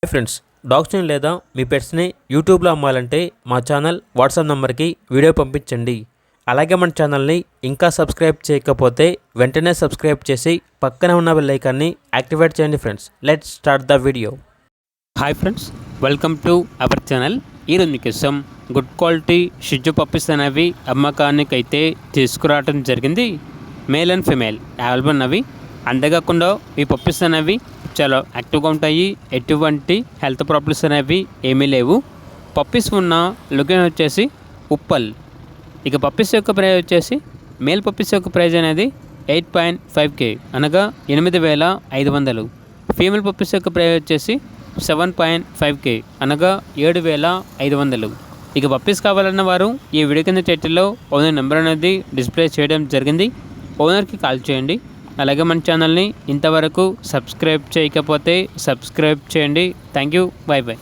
Hi friends, డాగ్స్ని లేదా మీ పెట్స్ని యూట్యూబ్లో అమ్మాలంటే మా ఛానల్ వాట్సాప్ నెంబర్కి వీడియో పంపించండి. అలాగే మన ఛానల్ని ఇంకా సబ్స్క్రైబ్ చేయకపోతే వెంటనే సబ్స్క్రైబ్ చేసి పక్కనే ఉన్న బెల్ ఐకాన్ని యాక్టివేట్ చేయండి. Friends, let's start the video. Hi friends, welcome to our channel. ఈరోజు మీకోసం గుడ్ క్వాలిటీ షిజు పప్పీస్ అనేవి అమ్మకానికి అయితే తీసుకురావడం జరిగింది. మేల్ అండ్ ఫిమేల్ అవైలబుల్ ఉన్నవి. అంతేకాకుండా ఈ పప్పీస్ అనేవి చాలా యాక్టివ్గా ఉంటాయి. ఎటువంటి హెల్త్ ప్రాబ్లమ్స్ అనేవి ఏమీ లేవు. పప్పీస్ ఉన్న లొకేషన్ వచ్చేసి ఉప్పల్. ఇక పప్పీస్ యొక్క ప్రైజ్ వచ్చేసి మేల్ పప్పీస్ యొక్క ప్రైజ్ అనేది 8.5K అనగా 8,500. ఫీమేల్ పప్పీస్ యొక్క ప్రైజ్ వచ్చేసి 7.5K అనగా 7,500. ఇక పప్పీస్ కావాలన్న వారు ఈ వీడియో కింద టైటిల్లో ఓనర్ నెంబర్ అనేది డిస్ప్లే చేయడం జరిగింది. ఓనర్కి కాల్ చేయండి. అలాగే మన ఛానల్ని ఇంతవరకు సబ్స్క్రైబ్ చేయకపోతే సబ్స్క్రైబ్ చేయండి. Thank you. By by.